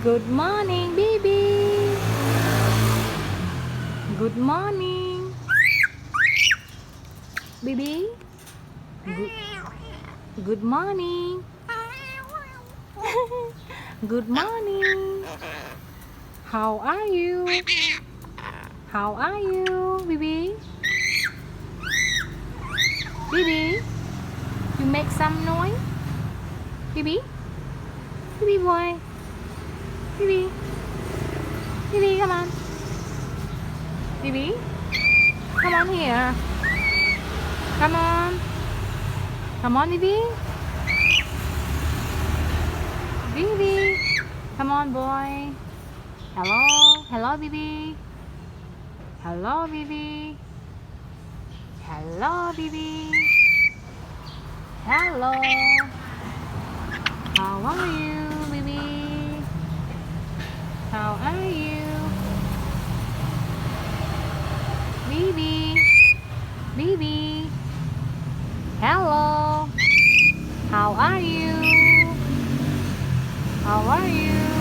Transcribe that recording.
Good morning, Bibi. Good morning, Bibi. Good, good morning. Good morning. How are you? How are you, Bibi? Bibi, you make some noise. Bibi, Bibi boy. Bibi, Bibi, come on. Bibi, come on here. Come on. Come on, Bibi. Bibi, come on, boy. Hello, hello, Bibi. Hello, Bibi. Hello, Bibi. Hello. How are you, Bibi? How are you? Bibi. Bibi. Hello. How are you? How are you?